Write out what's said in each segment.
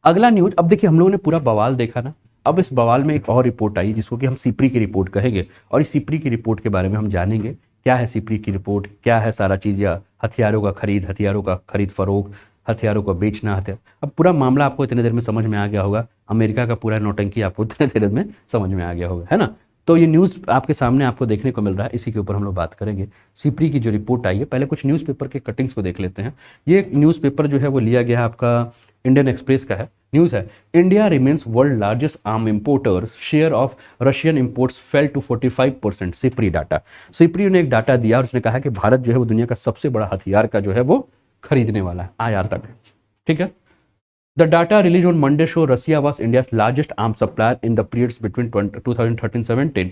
अगला न्यूज, अब देखिए हम लोगों ने पूरा बवाल देखा ना, अब इस बवाल में एक और रिपोर्ट आई जिसको कि हम सिप्री की रिपोर्ट कहेंगे, और इस सिप्री की रिपोर्ट के बारे में हम जानेंगे क्या है सिप्री की रिपोर्ट, क्या है सारा चीज़, या हथियारों का खरीद फरोख्त, हथियारों को बेचना, हथियार, अब पूरा मामला आपको इतने देर में समझ में आ गया होगा, अमेरिका का पूरा नौटंकी आपको इतने देर में समझ में आ गया होगा, है ना। तो ये न्यूज़ आपके सामने आपको देखने को मिल रहा है, इसी के ऊपर हम लोग बात करेंगे। सिप्री की जो रिपोर्ट आई है, पहले कुछ न्यूज़पेपर के कटिंग्स को देख लेते हैं। ये न्यूज़पेपर जो है वो लिया गया है आपका इंडियन एक्सप्रेस का है, न्यूज़ है, India remains world largest arm importers, share of Russian imports fell to 45%, SIPRI data. SIPRI ने एक डाटा दिया और उसने कहा कि भारत जो है वो दुनिया का सबसे बड़ा हथियार का जो है वो खरीदने वाला है, आयातक है, ठीक है। The data released on Monday show Russia was India's largest arms supplier in the periods between 2013-17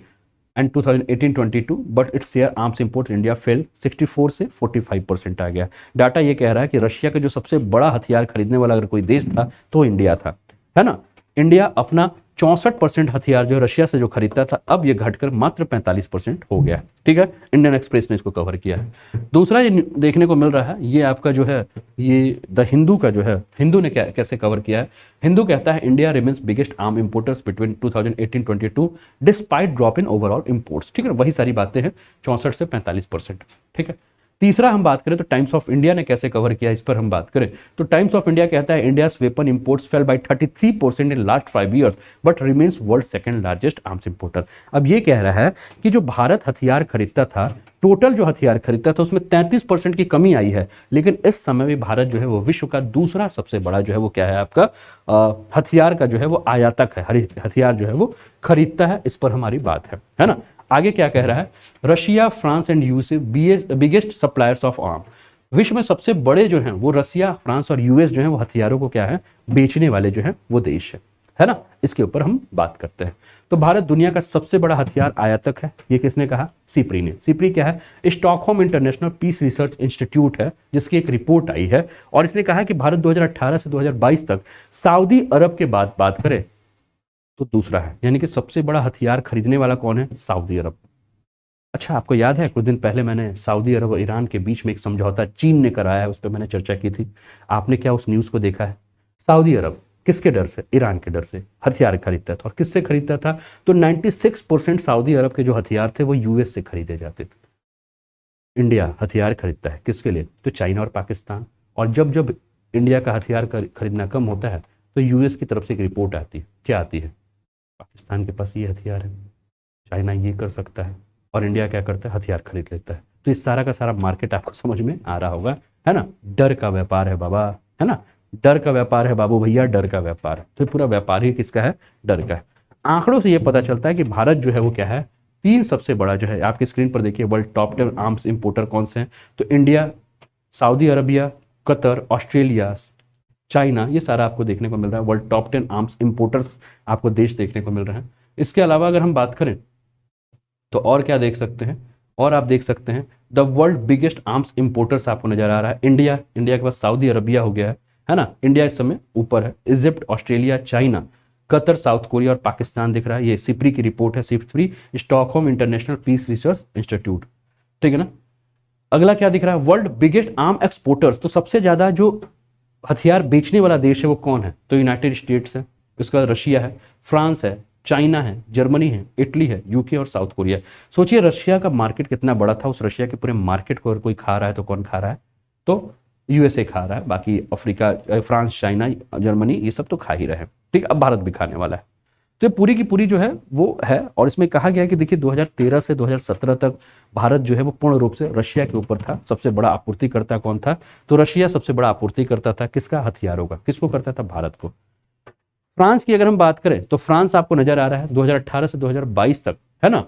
and 2018-22, but its share arms imports India fell 64 से 45% आ गया। डाटा ये कह रहा है कि रशिया का जो सबसे बड़ा हथियार खरीदने वाला अगर कोई देश था तो इंडिया था, है ना। इंडिया अपना 64% हथियार जो रशिया से जो खरीदता था, अब ये घटकर मात्र 45% हो गया, ठीक है। इंडियन एक्सप्रेस ने इसको कवर किया है। दूसरा ये देखने को मिल रहा है, ये आपका जो है ये द हिंदू का जो है, हिंदू ने कैसे कवर किया है। हिंदू कहता है India remains biggest arm importers between 2018-22 despite drop in overall imports, ठीक है, वही सारी बातें हैं, 64 से 45%, ठीक है। तीसरा हम बात करें तो टाइम्स ऑफ इंडिया ने कैसे कवर किया, इस पर हम बात करें तो टाइम्स ऑफ इंडिया कहता है India's weapon imports fell by 33% in last 5 years but remains world second largest arms importer. अब ये कह रहा है कि जो भारत हथियार खरीदता था, टोटल जो हथियार खरीदता था उसमें 33% की कमी आई है, लेकिन इस समय भी भारत जो है वो विश्व का दूसरा सबसे बड़ा जो है वो क्या है आपका हथियार का जो है वो आयातक है, हथियार जो है वो खरीदता है, इस पर हमारी बात है ना। आगे क्या कह रहा है, Russia, France and USA biggest suppliers of arm, विश्व में सबसे बड़े जो हैं वो रसिया, फ्रांस और यूएस जो हैं वो हथियारों को क्या है बेचने वाले जो हैं वो देश है ना। इसके ऊपर हम बात करते हैं। तो भारत दुनिया का सबसे बड़ा हथियार आयातक है, ये किसने कहा, सिप्री ने। सिप्री क्या है, Stockholm International Peace Research Institute है जिसकी एक रिपोर्ट आई है, और इसने कहा कि भारत 2018 से 2022 तक सऊदी अरब के बाद बात करें तो दूसरा है, यानी कि सबसे बड़ा हथियार खरीदने वाला कौन है, सऊदी अरब। अच्छा, आपको याद है कुछ दिन पहले मैंने सऊदी अरब और ईरान के बीच में एक समझौता चीन ने कराया है, उस पर मैंने चर्चा की थी। आपने क्या उस न्यूज़ को देखा है। सऊदी अरब किसके डर से, ईरान के डर से हथियार खरीदता था, और किससे खरीदता था, तो 96% सऊदी अरब के जो हथियार थे वो यूएस से खरीदे जाते थे। इंडिया हथियार खरीदता है किसके लिए, तो चाइना और पाकिस्तान, और जब जब इंडिया का हथियार खरीदना कम होता है तो यूएस की तरफ से एक रिपोर्ट आती है, क्या आती है, पाकिस्तान के पास ये हथियार है, चाइना ये कर सकता है, और इंडिया क्या करता है, हथियार खरीद लेता है। तो इस सारा का सारा मार्केट आपको समझ में आ रहा होगा, है ना। डर का व्यापार है बाबा, है ना, डर का व्यापार है बाबू भैया, डर का व्यापार है। तो पूरा व्यापार ही किसका है, डर का है। आंकड़ों से ये पता चलता है कि भारत जो है वो क्या है, 3 सबसे बड़ा जो है, आपकी स्क्रीन पर देखिए वर्ल्ड टॉप 10 आर्म्स इंपोर्टर कौन से हैं, तो India, Saudi Arabia, Qatar, Australia, China, ये सारा आपको देखने को मिल रहा है। वर्ल्ड टॉप 10 आर्म्स इंपोर्टर्स आपको देश देखने को मिल रहे हैं। इसके अलावा अगर हम बात करें तो और क्या देख सकते हैं, और आप देख सकते हैं the world biggest arms importers आपको नजर आ रहा है। इंडिया के पास सऊदी अरबिया हो गया है ना, इंडिया इस समय ऊपर है, Egypt, Australia, China, Qatar, south Korea और पाकिस्तान दिख रहा है। ये सिप्री की रिपोर्ट है, SIPRI Stockholm International Peace Research Institute, ठीक है ना। अगला क्या दिख रहा है, वर्ल्ड बिगेस्ट आर्म एक्सपोर्टर्स, तो सबसे ज्यादा जो हथियार बेचने वाला देश है वो कौन है, तो यूनाइटेड स्टेट्स है, उसके बाद रशिया है, फ्रांस है, चाइना है, जर्मनी है, इटली है, यूके और साउथ कोरिया। सोचिए रशिया का मार्केट कितना बड़ा था, उस रशिया के पूरे मार्केट को अगर कोई खा रहा है तो कौन खा रहा है, तो यूएसए खा रहा है, बाकी अफ्रीका, फ्रांस, चाइना, जर्मनी, ये सब तो खा ही रहे हैं, ठीक। अब भारत भी खाने वाला है। तो पूरी की पूरी जो है वो है, और इसमें कहा गया है कि देखिए 2013 से 2017 तक भारत जो है वो पूर्ण रूप से रशिया के ऊपर था। सबसे बड़ा आपूर्तिकर्ता कौन था, तो रशिया सबसे बड़ा आपूर्तिकर्ता था, किसका, हथियारों का, किसको करता था, भारत को। फ्रांस की अगर हम बात करें तो फ्रांस आपको नजर आ रहा है 2018 से 2022 तक, है ना।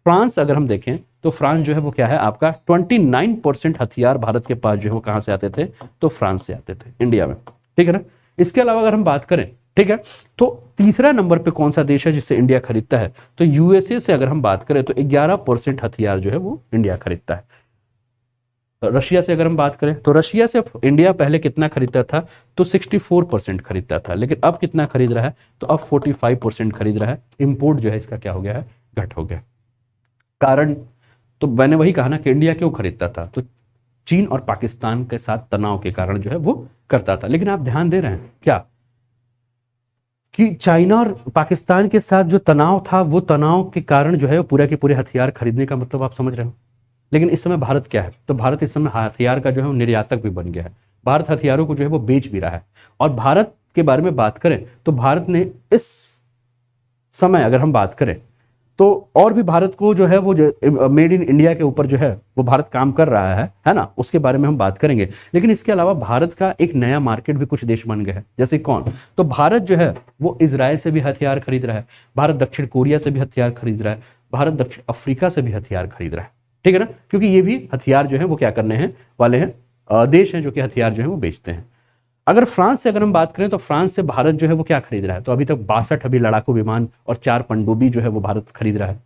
फ्रांस अगर हम देखें तो फ्रांस जो है वो क्या है आपका 29% हथियार भारत के पास जो है वो कहां से आते थे, तो फ्रांस से आते थे, इंडिया में, ठीक है ना। इसके अलावा अगर हम बात करें, ठीक है, तो तीसरा नंबर पे कौन सा देश है जिससे इंडिया खरीदता है, तो यूएसए से अगर हम बात करें तो 11% हथियार जो है वो इंडिया खरीदता है। रशिया से अगर हम बात करें तो रशिया से इंडिया पहले कितना खरीदता था, तो 64% खरीदता था, लेकिन अब कितना खरीद रहा है, तो अब 45% खरीद रहा है। इंपोर्ट जो है इसका क्या हो गया है, घट हो गया। कारण, तो मैंने वही कहा ना कि इंडिया क्यों खरीदता था, तो चीन और पाकिस्तान के साथ तनाव के कारण जो है वो करता था। लेकिन आप ध्यान दे रहे हैं क्या, कि चाइना और पाकिस्तान के साथ जो तनाव था, वो तनाव के कारण जो है वो पूरे के पूरे हथियार खरीदने का मतलब आप समझ रहे हो। लेकिन इस समय भारत क्या है, तो भारत इस समय हथियार का जो है वो निर्यातक भी बन गया है। भारत हथियारों को जो है वो बेच भी रहा है। और भारत के बारे में बात करें तो भारत ने इस समय अगर हम बात करें तो और भी भारत को जो है वो मेड इन इंडिया के ऊपर जो है वो भारत काम कर रहा है ना, उसके बारे में हम बात करेंगे। लेकिन इसके अलावा भारत का एक नया मार्केट भी कुछ देश बन गया है। जैसे कौन, तो भारत जो है वो इजराइल से भी हथियार खरीद रहा है, भारत दक्षिण कोरिया से भी हथियार खरीद रहा है, भारत दक्षिण अफ्रीका से भी हथियार खरीद रहा है। ठीक है ना, क्योंकि ये भी हथियार जो है वो क्या करने हैं वाले हैं, देश हैं जो कि हथियार जो है वो बेचते हैं। अगर फ्रांस से अगर हम बात करें तो फ्रांस से भारत जो है वो क्या खरीद रहा है, तो अभी तक 62 अभी लड़ाकू विमान और 4 पनडुब्बी जो है वो भारत खरीद रहा है।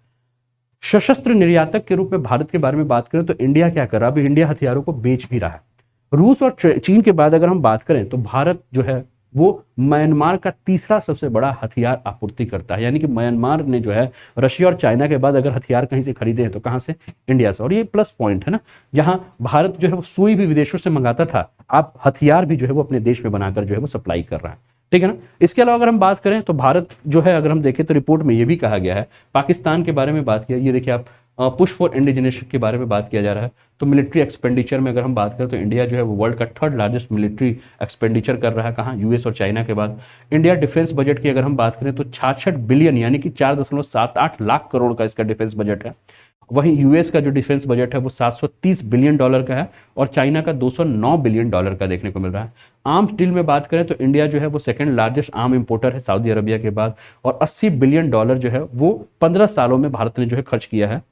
सशस्त्र निर्यातक के रूप में भारत के बारे में बात करें तो इंडिया क्या कर रहा है, अभी इंडिया हथियारों को बेच भी रहा है। रूस और चीन के बाद अगर हम बात करें तो भारत जो है वो म्यांमार का तीसरा सबसे बड़ा हथियार आपूर्ति करता है। यानी कि म्यांमार ने जो है रशिया और चाइना के बाद अगर हथियार कहीं से खरीदे हैं तो कहां से, इंडिया से। और ये प्लस पॉइंट है ना, जहां भारत जो है वो सुई भी विदेशों से मंगाता था, आप हथियार भी जो है वो अपने देश में बनाकर जो है वो सप्लाई कर रहा है। ठीक है ना। इसके अलावा अगर हम बात करें तो भारत जो है, अगर हम देखें तो रिपोर्ट में ये भी कहा गया है, पाकिस्तान के बारे में बात किया, ये देखिए आप पुश फॉर इंडिजिनेशन के बारे में बात किया जा रहा है। तो मिलिट्री एक्सपेंडिचर में अगर हम बात करें तो इंडिया जो है वो वर्ल्ड का 3rd लार्जेस्ट मिलिट्री एक्सपेंडिचर कर रहा है, कहाँ, यूएस और चाइना के बाद। इंडिया डिफेंस बजट की अगर हम बात करें तो 66 बिलियन यानी कि 4.78 लाख करोड़ का इसका डिफेंस बजट है। वहीं यूएस का जो डिफेंस बजट है वो 730 बिलियन डॉलर का है और चाइना का 209 बिलियन डॉलर का देखने को मिल रहा है। आर्म्स डील में बात करें तो इंडिया जो है वो 2nd लार्जेस्ट आर्म इंपोर्टर है सऊदी अरबिया के बाद, और 80 बिलियन डॉलर जो है वो 15 सालों में भारत ने जो है खर्च किया है।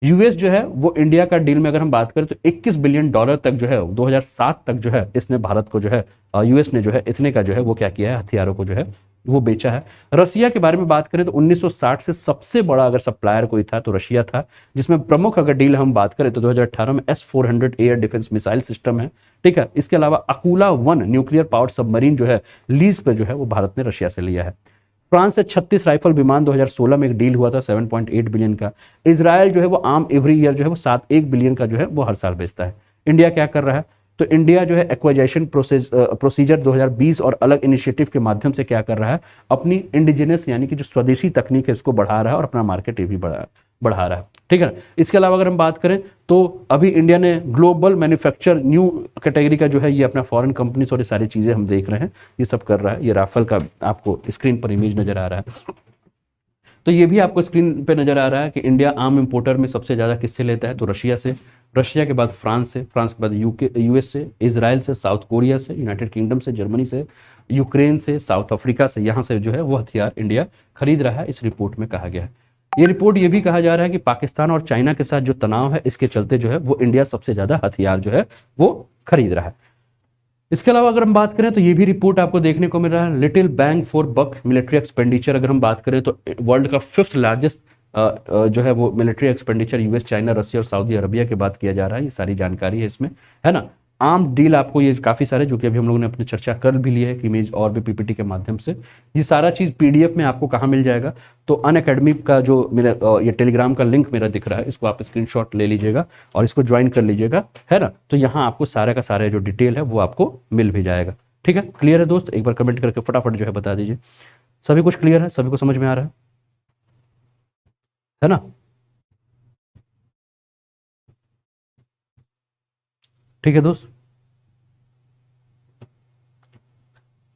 यूएस जो है वो इंडिया का डील में अगर हम बात करें तो 21 बिलियन डॉलर तक जो है 2007 तक जो है इसने भारत को जो है यूएस ने जो है इतने का जो है वो क्या किया है, हथियारों को जो है वो बेचा है। रसिया के बारे में बात करें तो 1960 से सबसे बड़ा अगर सप्लायर कोई था तो रशिया था, जिसमें प्रमुख अगर डील हम बात करें तो 2018 में S-400 air defence missile system है। ठीक है। इसके अलावा अकूला 1 न्यूक्लियर पावर्ड सबमरीन जो है लीज पे जो है वो भारत ने रशिया से लिया है। फ्रांस से 36 राइफल विमान 2016 में एक डील हुआ था 7.8 बिलियन का। इजराइल जो है वो आर्म एवरी ईयर जो है वो 7 बिलियन का जो है वो हर साल बेचता है। इंडिया क्या कर रहा है, तो इंडिया जो है एक्वाइजेशन प्रोसीजर 2020 और अलग इनिशिएटिव के माध्यम से क्या कर रहा है, अपनी इंडिजिनस यानी कि जो स्वदेशी तकनीक है इसको बढ़ा रहा है और अपना मार्केट ये भी बढ़ा रहा है। ठीक है ना। इसके अलावा अगर हम बात करें तो अभी इंडिया ने ग्लोबल मैन्युफैक्चर न्यू कैटेगरी का जो है ये अपना फॉरेन कंपनीज और ये सारी चीज़ें हम देख रहे हैं, ये सब कर रहा है। ये राफेल का आपको स्क्रीन पर इमेज नज़र आ रहा है, तो ये भी आपको स्क्रीन पे नज़र आ रहा है कि इंडिया आर्म इंपोर्टर में सबसे ज़्यादा किससे लेता है, तो रशिया से, रशिया के बाद फ्रांस से, फ्रांस के बाद यूएस से, इजराइल से, साउथ कोरिया से, यूनाइटेड किंगडम से, जर्मनी से, यूक्रेन से, साउथ अफ्रीका से, यहाँ से जो है वो हथियार इंडिया खरीद रहा है, इस रिपोर्ट में कहा गया है। ये रिपोर्ट ये भी कहा जा रहा है कि पाकिस्तान और चाइना के साथ जो तनाव है इसके चलते जो है वो इंडिया सबसे ज़्यादा हथियार जो है वो खरीद रहा है। इसके अलावा अगर हम बात करें तो ये भी रिपोर्ट आपको देखने को मिल रहा है, little bang for buck military expenditure अगर हम बात करें तो वर्ल्ड का 5th लार्जेस्ट जो है वो military expenditure US, China, Russia और सऊदी अरबिया के बाद किया जा रहा है। ये सारी जानकारी है इसमेन, है ना। आर्म डील आपको ये काफ़ी सारे जो कि अभी हम लोगों ने अपनी चर्चा कर भी ली है कि इमेज और भी पीपीटी के माध्यम से, ये सारा चीज़ पीडीएफ में आपको कहाँ मिल जाएगा, तो अनअकैडमी का जो मेरा ये टेलीग्राम का लिंक मेरा दिख रहा है, इसको आप स्क्रीनशॉट ले लीजिएगा और इसको ज्वाइन कर लीजिएगा, है ना। तो यहाँ आपको सारा का सारा जो डिटेल है वो आपको मिल भी जाएगा। ठीक है, क्लियर है दोस्त, एक बार कमेंट करके फटाफट जो है बता दीजिए सभी कुछ क्लियर है, सभी को समझ में आ रहा है ना। ठीक है दोस्त,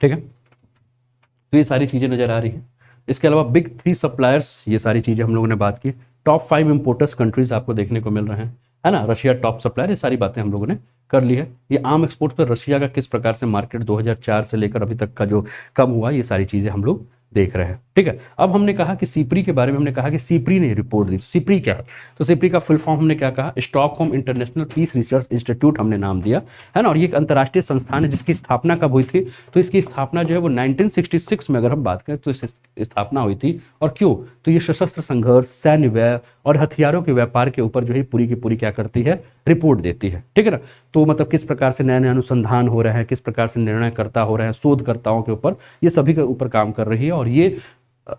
ठीक है, तो ये सारी चीज़ें नज़र आ रही हैं। इसके अलावा बिग 3 सप्लायर्स, ये सारी चीज़ें हम लोगों ने बात की। टॉप 5 इंपोर्टर्स कंट्रीज आपको देखने को मिल रहे हैं, है ना। रशिया टॉप सप्लायर, ये सारी बातें हम लोगों ने कर ली है। ये आर्म एक्सपोर्ट पर रशिया का किस प्रकार से मार्केट 2004 से लेकर अभी तक का जो कम हुआ, ये सारी चीज़ें हम लोग देख रहे हैं। ठीक है, अब हमने कहा कि सीप्री के बारे में हमने कहा कि सीप्री ने रिपोर्ट दी। सीप्री क्या है, तो सीप्री का फुल फॉर्म हमने क्या कहा, Stockholm International Peace Research Institute हमने नाम दिया, है ना। और ये एक अंतर्राष्ट्रीय संस्थान है जिसकी स्थापना कब हुई थी, तो इसकी स्थापना जो है वो 1966 में अगर हम बात करें तो इस स्थापना हुई थी। और क्यों, तो ये सशस्त्र संघर्ष, सैन्य व्यय और हथियारों के व्यापार के ऊपर जो है पूरी की पूरी क्या करती है, रिपोर्ट देती है। ठीक है ना। तो मतलब किस प्रकार से नए नए अनुसंधान हो रहे हैं, किस प्रकार से निर्णयकर्ता हो रहे हैं, शोधकर्ताओं के ऊपर, ये सभी के ऊपर काम कर रही है। और ये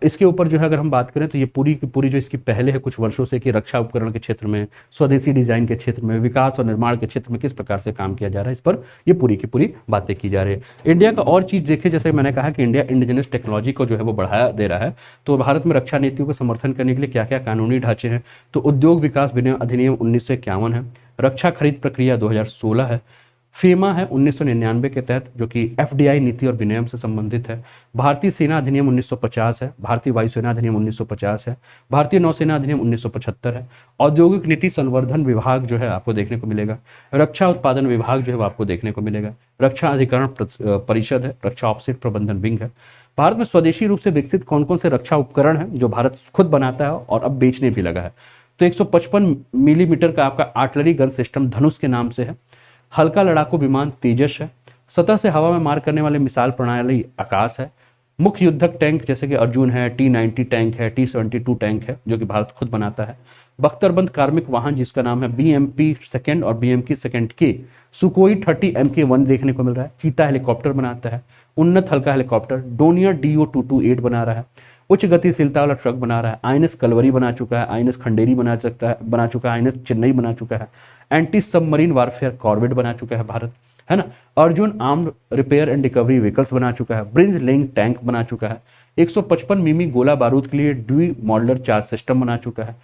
इसके ऊपर जो है अगर हम बात करें तो ये पूरी की पूरी जो इसकी पहले है कुछ वर्षों से कि रक्षा उपकरण के क्षेत्र में, स्वदेशी डिजाइन के क्षेत्र में, विकास और निर्माण के क्षेत्र में किस प्रकार से काम किया जा रहा है, इस पर ये पूरी की पूरी बातें की जा रही है। इंडिया का और चीज़ देखें, जैसे मैंने कहा कि इंडिया इंडिजिनस टेक्नोलॉजी को जो है वो बढ़ाया दे रहा है, तो भारत में रक्षा नीतियों का समर्थन करने के लिए क्या क्या कानूनी ढांचे हैं, तो उद्योग विकास विनियम अधिनियम 1951 है, रक्षा खरीद प्रक्रिया 2016 है, फीमा है 1999 के तहत जो कि एफडीआई नीति और विनियम से संबंधित है, भारतीय सेना अधिनियम 1950 है, भारतीय वायुसेना अधिनियम 1950 है, भारतीय नौसेना अधिनियम 1975 है, औद्योगिक नीति संवर्धन विभाग जो है आपको देखने को मिलेगा, रक्षा उत्पादन विभाग जो है वो आपको देखने को मिलेगा, रक्षा अधिकरण परिषद है, रक्षा ऑफसेट प्रबंधन विंग है। भारत में स्वदेशी रूप से विकसित कौन कौन से रक्षा उपकरण हैं जो भारत खुद बनाता है और अब बेचने भी लगा है, तो 155 मिलीमीटर का आपका आर्टिलरी गन सिस्टम धनुष के नाम से है, हल्का लड़ाकू विमान तेजस है, सतह से हवा में मार करने वाले मिसाइल प्रणाली आकाश है, मुख्य युद्धक टैंक जैसे कि अर्जुन है, T-90 टैंक है, T-72 टैंक है जो कि भारत खुद बनाता है, बख्तरबंद कार्मिक वाहन जिसका नाम है BMP सेकंड और BMP सेकंड के, सुकोई 30 MK1 देखने को मिल रहा है, चीता हेलीकॉप्टर बनाता है, उन्नत हल्का हेलीकॉप्टर डोनियर DO-228 बना रहा है, उच्च गतिशीलता वाला ट्रक बना रहा है, INS कलवरी बना चुका है, INS खंडेरी बना चुका है, INS चेन्नई बना चुका है, एंटी सबमरीन वारफेयर कॉर्वेट बना चुका है भारत, है ना, Arjun armed repair and recovery vehicles बना चुका है, ब्रिंज लेइंग टैंक बना चुका है, 155 मिमी गोला बारूद के लिए ड्यू मॉडलर चार्ज सिस्टम बना चुका है,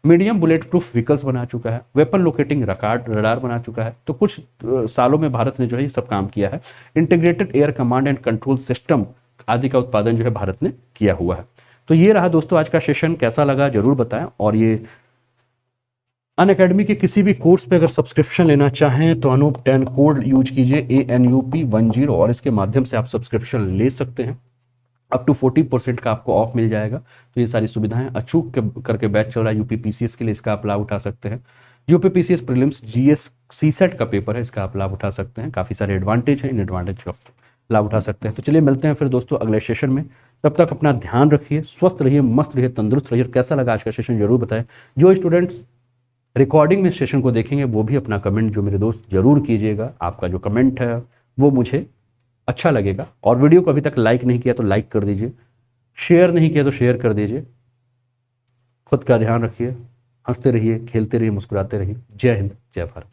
मीडियम बुलेट प्रूफ व्हीकल्स बना चुका है, वेपन लोकेटिंग रडार बना चुका है। तो कुछ सालों में भारत ने जो है ये सब काम किया है। Integrated air command and control system आदि का उत्पादन जो है भारत ने किया हुआ है। तो ये रहा दोस्तों आज का सेशन, कैसा लगा जरूर बताएं। और ये अनअकैडमी के किसी भी कोर्स पे अगर सब्सक्रिप्शन लेना चाहें तो अनूप 10 कोड यूज कीजिए ANUP10 और इसके माध्यम से आप सब्सक्रिप्शन ले सकते हैं। अप टू 40% का आपको ऑफ मिल जाएगा। तो ये सारी सुविधाएं अचूक करके बैच चल रहा है यूपी पीसीएस के लिए, इसका आप लाभ उठा सकते हैं। UP PCS prelims GS CSAT का पेपर है, इसका आप लाभ उठा सकते हैं। काफ़ी सारे एडवांटेज हैं, इन एडवांटेज का लाभ उठा सकते हैं। तो चलिए मिलते हैं फिर दोस्तों अगले सेशन में। तब तक अपना ध्यान रखिए, स्वस्थ रहिए, मस्त रहिए, तंदुरुस्त रहिए। कैसा लगा आज का सेशन जरूर बताएं। जो स्टूडेंट्स रिकॉर्डिंग में सेशन को देखेंगे वो भी अपना कमेंट जो मेरे दोस्त जरूर कीजिएगा। आपका जो कमेंट है वो मुझे अच्छा लगेगा। और वीडियो को अभी तक लाइक नहीं किया तो लाइक कर दीजिए, शेयर नहीं किया तो शेयर कर दीजिए। खुद का ध्यान रखिए, हंसते रहिए, खेलते रहिए, मुस्कुराते रहिए। जय हिंद, जय भारत।